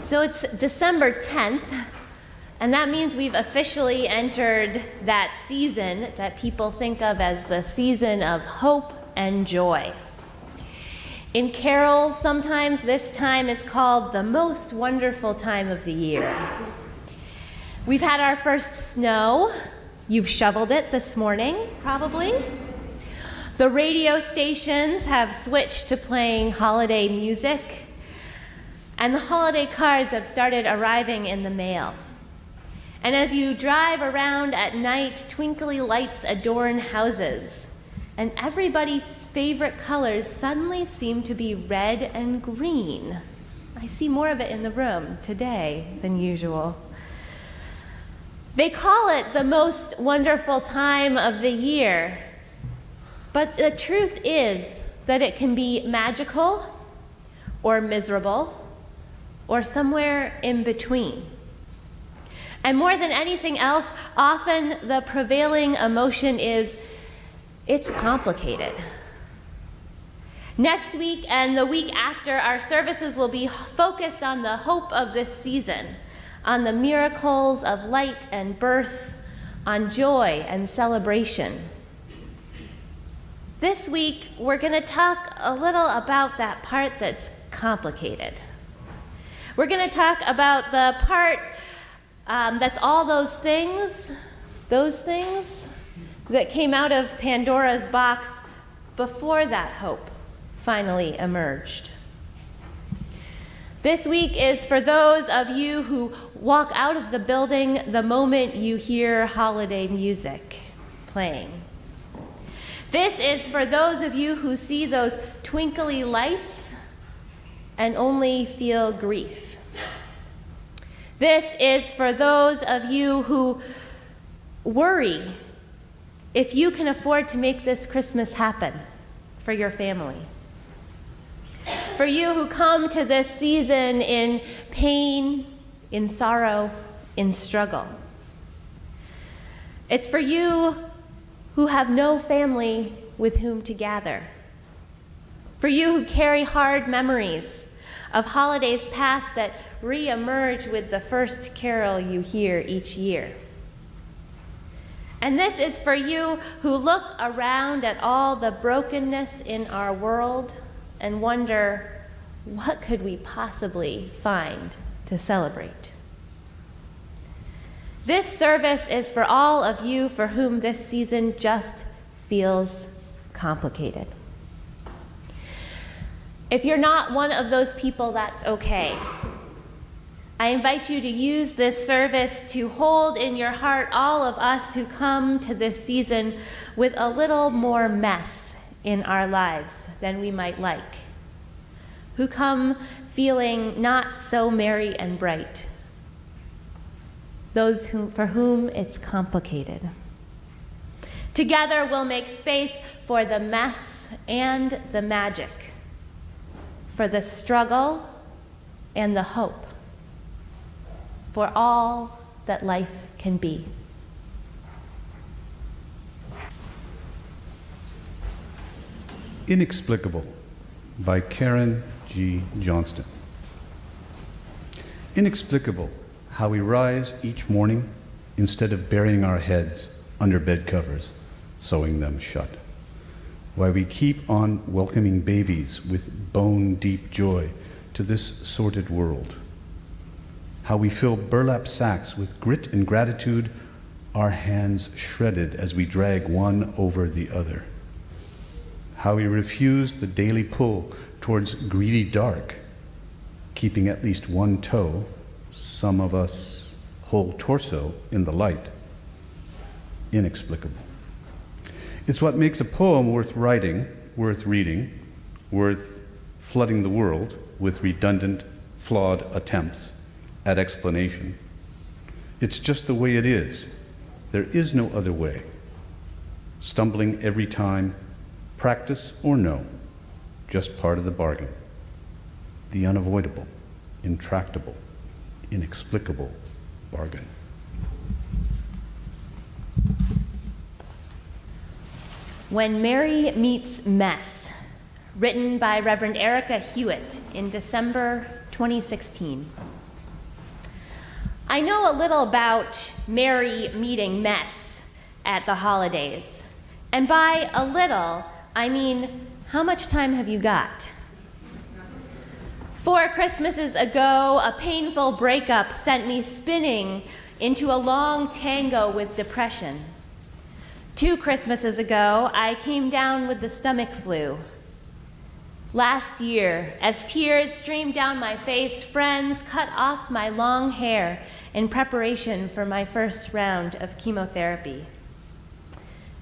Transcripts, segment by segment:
So it's December 10th, and that means we've officially entered that season that people think of as the season of hope and joy. In carols, sometimes this time is called the most wonderful time of the year. We've had our first snow. You've shoveled it this morning, probably. The radio stations have switched to playing holiday music, and the holiday cards have started arriving in the mail. And as you drive around at night, twinkly lights adorn houses, and everybody's favorite colors suddenly seem to be red and green. I see more of it in the room today than usual. They call it the most wonderful time of the year, but the truth is that it can be magical or miserable or somewhere in between. And more than anything else, often the prevailing emotion is, it's complicated. Next week and the week after, our services will be focused on the hope of this season, on the miracles of light and birth, on joy and celebration. This week, we're going to talk a little about that part that's complicated. We're going to talk about the part that's all those things that came out of Pandora's box before that hope finally emerged. This week is for those of you who walk out of the building the moment you hear holiday music playing. This is for those of you who see those twinkly lights and only feel grief. This is for those of you who worry if you can afford to make this Christmas happen for your family. For you who come to this season in pain, in sorrow, in struggle. It's for you who have no family with whom to gather. For you who carry hard memories of holidays past that re-emerge with the first carol you hear each year. And this is for you who look around at all the brokenness in our world and wonder, what could we possibly find to celebrate? This service is for all of you for whom this season just feels complicated. If you're not one of those people, that's okay. I invite you to use this service to hold in your heart all of us who come to this season with a little more mess in our lives than we might like, who come feeling not so merry and bright, those for whom it's complicated. Together we'll make space for the mess and the magic, for the struggle and the hope, for all that life can be. Inexplicable by Karen G. Johnston. Inexplicable how we rise each morning instead of burying our heads under bed covers, sewing them shut. Why we keep on welcoming babies with bone-deep joy to this sordid world. How we fill burlap sacks with grit and gratitude, our hands shredded as we drag one over the other. How we refuse the daily pull towards greedy dark, keeping at least one toe, some of us whole torso, in the light. Inexplicable. It's what makes a poem worth writing, worth reading, worth flooding the world with redundant, flawed attempts at explanation. It's just the way it is. There is no other way. Stumbling every time, practice or no, just part of the bargain. The unavoidable, intractable, inexplicable bargain. When Mary Meets Mess, written by Reverend Erica Hewitt in December 2016. I know a little about merry meeting mess at the holidays. And by a little, I mean, how much time have you got? 4 Christmases ago, a painful breakup sent me spinning into a long tango with depression. 2 Christmases ago, I came down with the stomach flu. Last year, as tears streamed down my face, friends cut off my long hair in preparation for my first round of chemotherapy.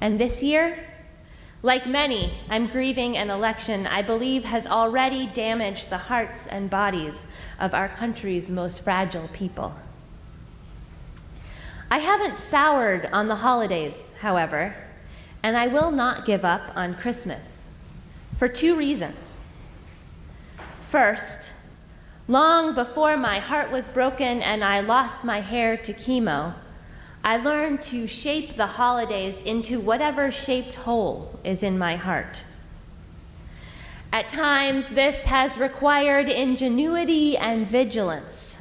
And this year, like many, I'm grieving an election I believe has already damaged the hearts and bodies of our country's most fragile people. I haven't soured on the holidays, however, and I will not give up on Christmas for 2 reasons. First, long before my heart was broken and I lost my hair to chemo, I learned to shape the holidays into whatever shaped hole is in my heart. At times, this has required ingenuity and vigilance.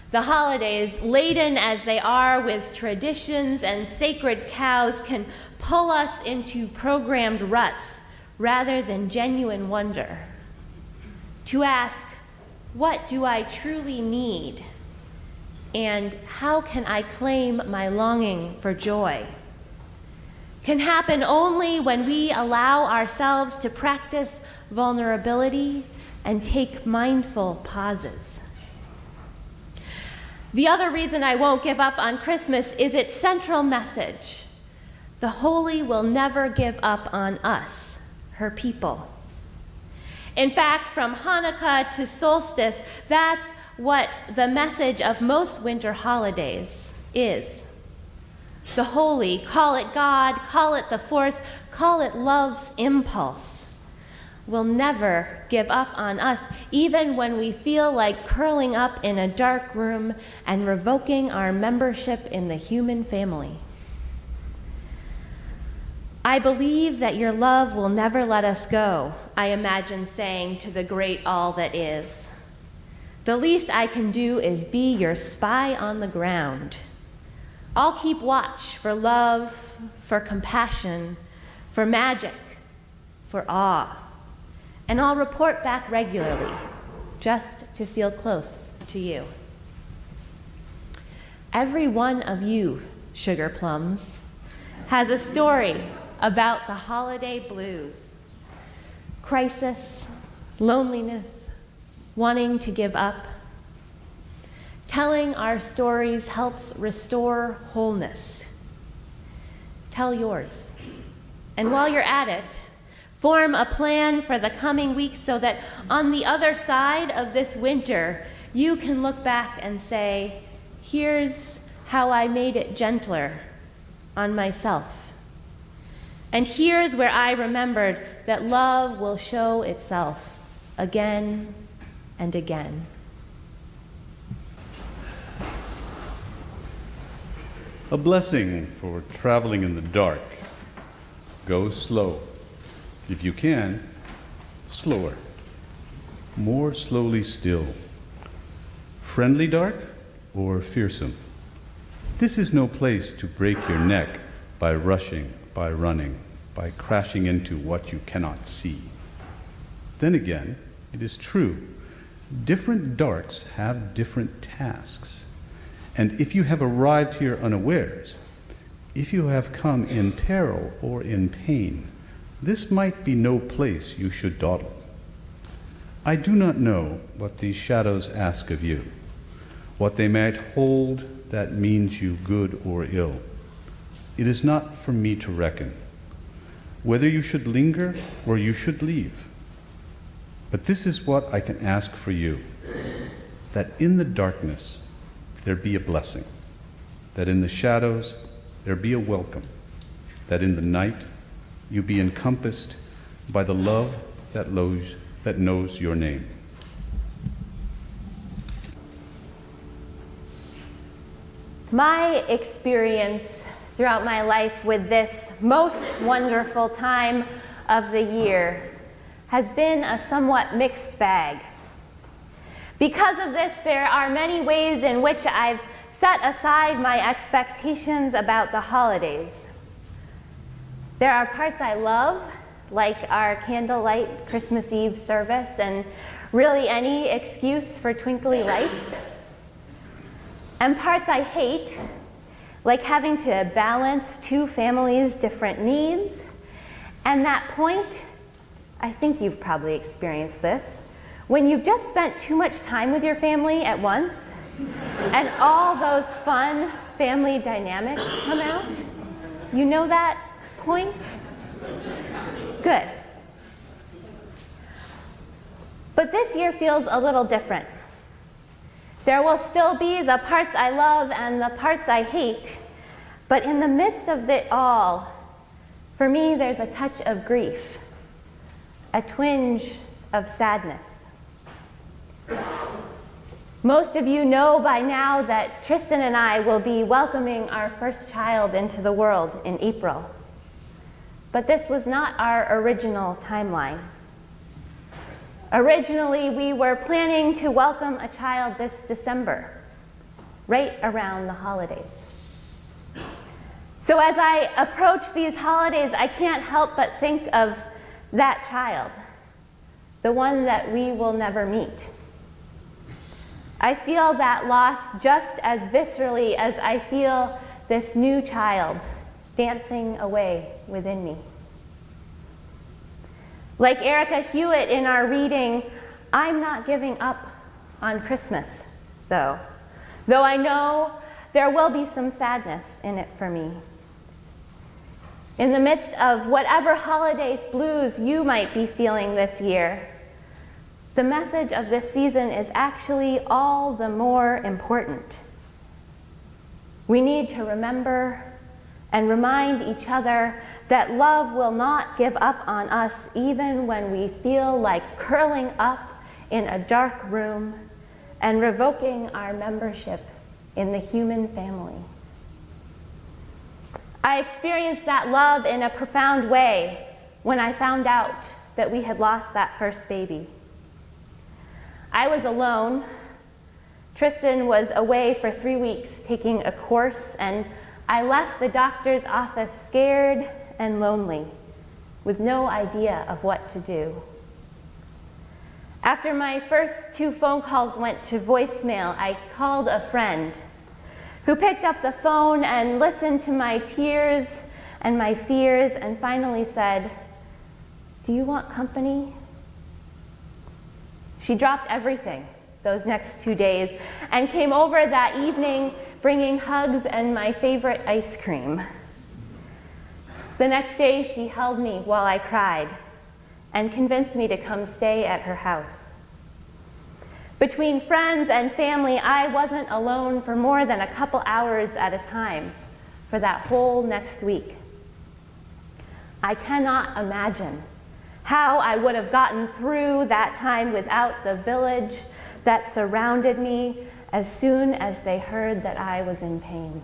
The holidays, laden as they are with traditions and sacred cows, can pull us into programmed ruts rather than genuine wonder. To ask, what do I truly need? And how can I claim my longing for joy? Can happen only when we allow ourselves to practice vulnerability and take mindful pauses. The other reason I won't give up on Christmas is its central message. The holy will never give up on us, her people. In fact, from Hanukkah to solstice, that's what the message of most winter holidays is. The holy, call it God, call it the force, call it love's impulse, will never give up on us, even when we feel like curling up in a dark room and revoking our membership in the human family. I believe that your love will never let us go, I imagine saying to the great all that is. The least I can do is be your spy on the ground. I'll keep watch for love, for compassion, for magic, for awe. And I'll report back regularly, just to feel close to you. Every one of you, sugar plums, has a story about the holiday blues. Crisis, loneliness, wanting to give up. Telling our stories helps restore wholeness. Tell yours. And while you're at it, form a plan for the coming weeks so that on the other side of this winter, you can look back and say, here's how I made it gentler on myself. And here's where I remembered that love will show itself again and again. A blessing for traveling in the dark. Go slow. If you can, slower. More slowly still. Friendly dark or fearsome? This is no place to break your neck by rushing, by running, by crashing into what you cannot see. Then again, it is true. Different darks have different tasks. And if you have arrived here unawares, if you have come in peril or in pain, this might be no place you should dawdle. I do not know what these shadows ask of you, what they might hold that means you good or ill. It is not for me to reckon, whether you should linger or you should leave. But this is what I can ask for you, that in the darkness there be a blessing, that in the shadows there be a welcome, that in the night you be encompassed by the love that knows your name. My experience throughout my life with this most wonderful time of the year has been a somewhat mixed bag. Because of this, there are many ways in which I've set aside my expectations about the holidays. There are parts I love, like our candlelight Christmas Eve service and really any excuse for twinkly lights. And parts I hate, like having to balance two families' different needs. And that point, I think you've probably experienced this, when you've just spent too much time with your family at once, and all those fun family dynamics come out. You know that point? Good. But this year feels a little different. There will still be the parts I love and the parts I hate, but in the midst of it all, for me, there's a touch of grief, a twinge of sadness. Most of you know by now that Tristan and I will be welcoming our first child into the world in April. But this was not our original timeline. Originally, we were planning to welcome a child this December, right around the holidays. So as I approach these holidays, I can't help but think of that child, the one that we will never meet. I feel that loss just as viscerally as I feel this new child dancing away within me. Like Erica Hewitt in our reading, I'm not giving up on Christmas, though I know there will be some sadness in it for me. In the midst of whatever holiday blues you might be feeling this year, the message of this season is actually all the more important. We need to remember and remind each other that love will not give up on us even when we feel like curling up in a dark room and revoking our membership in the human family. I experienced that love in a profound way when I found out that we had lost that first baby. I was alone. Tristan was away for 3 weeks taking a course, and I left the doctor's office scared and lonely, with no idea of what to do. After my first 2 phone calls went to voicemail, I called a friend who picked up the phone and listened to my tears and my fears and finally said, "Do you want company?" She dropped everything those next 2 days and came over that evening bringing hugs and my favorite ice cream. The next day, she held me while I cried and convinced me to come stay at her house. Between friends and family, I wasn't alone for more than a couple hours at a time for that whole next week. I cannot imagine how I would have gotten through that time without the village that surrounded me as soon as they heard that I was in pain.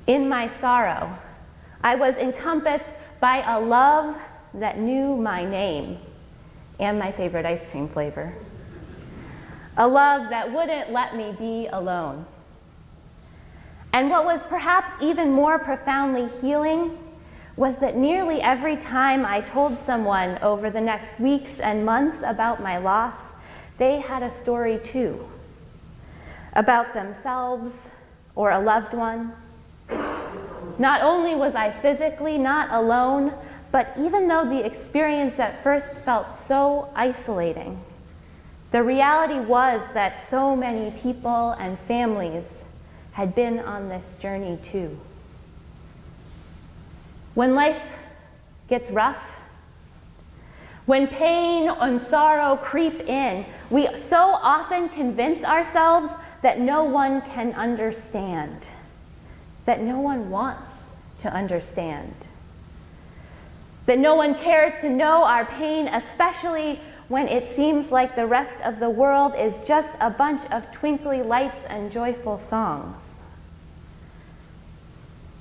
In my sorrow, I was encompassed by a love that knew my name and my favorite ice cream flavor. A love that wouldn't let me be alone. And what was perhaps even more profoundly healing was that nearly every time I told someone over the next weeks and months about my loss, they had a story too, about themselves or a loved one. Not only was I physically not alone, but even though the experience at first felt so isolating, the reality was that so many people and families had been on this journey too. When life gets rough, when pain and sorrow creep in, we so often convince ourselves that no one can understand, that no one wants to understand, that no one cares to know our pain, especially when it seems like the rest of the world is just a bunch of twinkly lights and joyful songs.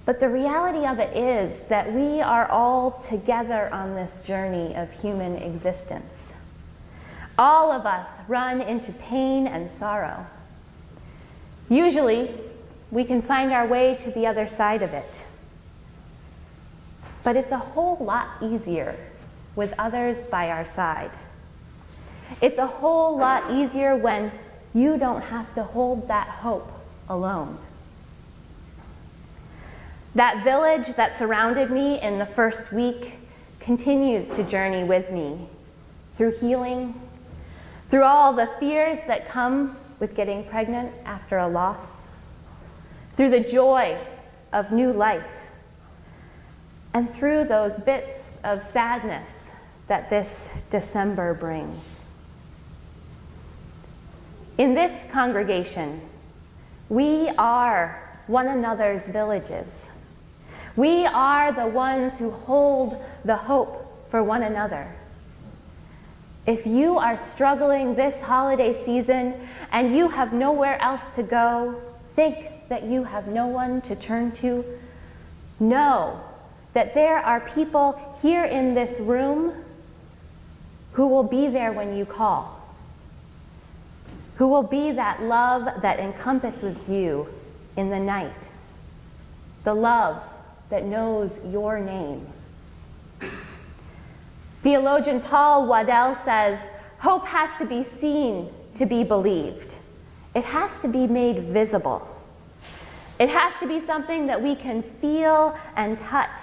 But the reality of it is that we are all together on this journey of human existence. All of us run into pain and sorrow. Usually, we can find our way to the other side of it. But it's a whole lot easier with others by our side. It's a whole lot easier when you don't have to hold that hope alone. That village that surrounded me in the first week continues to journey with me through healing, through all the fears that come with getting pregnant after a loss, through the joy of new life, and through those bits of sadness that this December brings. In this congregation, we are one another's villages. We are the ones who hold the hope for one another. If you are struggling this holiday season and you have nowhere else to go, think that you have no one to turn to. Know that there are people here in this room who will be there when you call, who will be that love that encompasses you in the night, the love that knows your name. Theologian Paul Waddell says, hope has to be seen to be believed. It has to be made visible. It has to be something that we can feel and touch.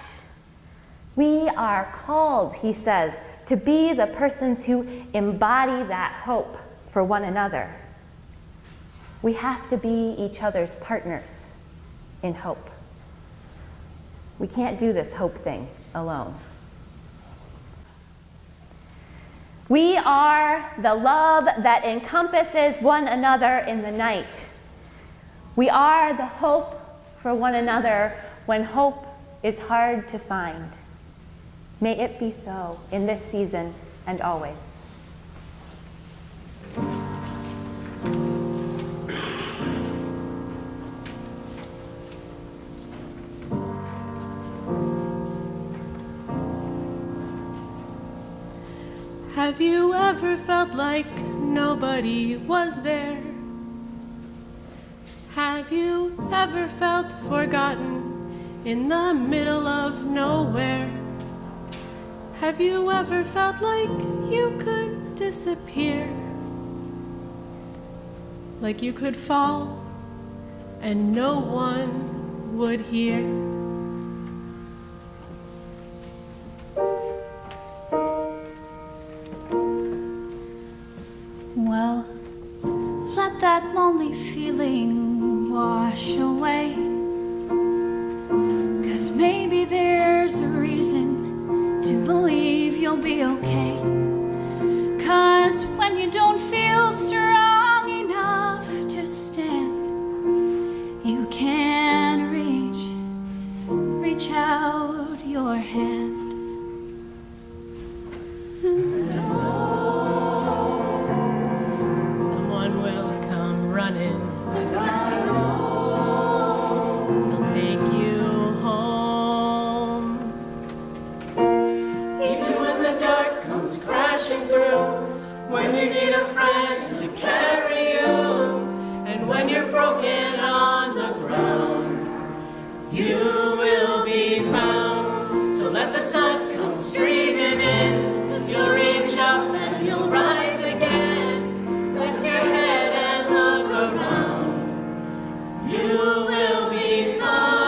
We are called, he says, to be the persons who embody that hope for one another. We have to be each other's partners in hope. We can't do this hope thing alone. We are the love that encompasses one another in the night. We are the hope for one another when hope is hard to find. May it be so in this season and always. Have you ever felt like nobody was there? Have you ever felt forgotten in the middle of nowhere? Have you ever felt like you could disappear? Like you could fall and no one would hear? Well, let that lonely feeling wash away. 'Cause maybe there's a reason to believe you'll be okay. 'Cause when you don't feel strong enough to stand, you can reach out your hand. Someone will come running. They'll take you home. Even when the dark comes crashing through, when you need a friend to carry you, and when you're broken on the ground, you will be found. So let the sun come streaming in, 'cause you'll reach up and you'll rise again. Lift your head and look around. You will be found.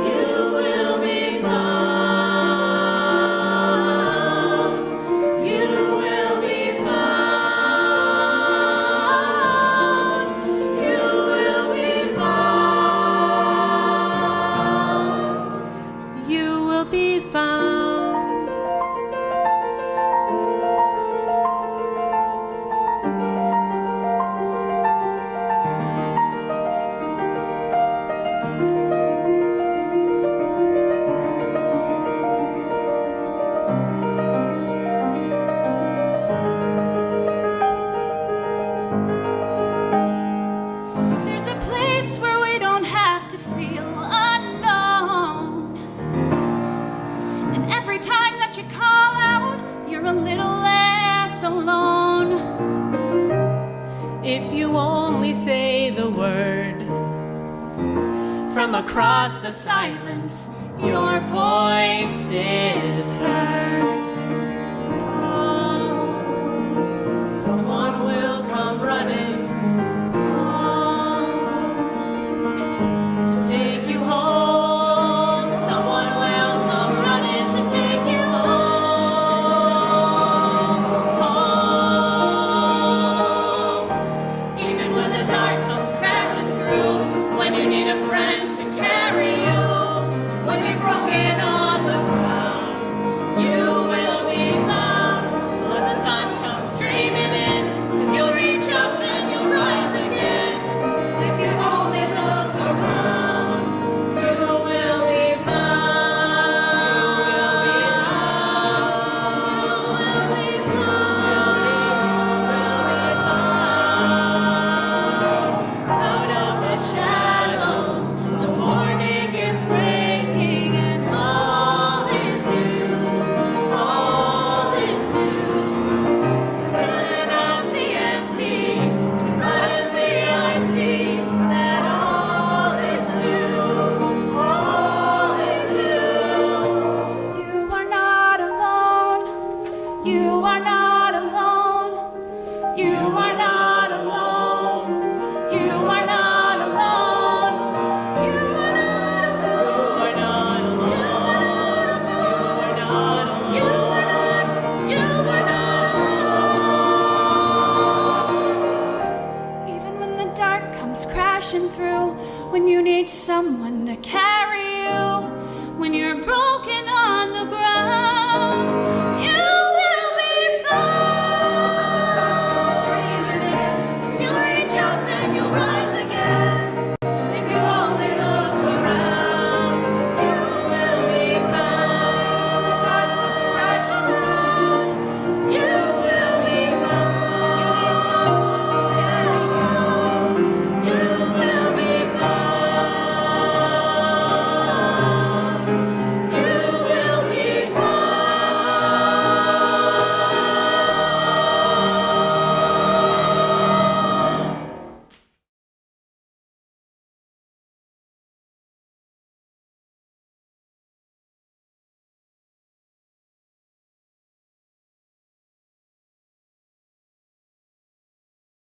You will be found. You will be found. You will be found. you're a little less alone. If you only say the word, from across the silence, your voice is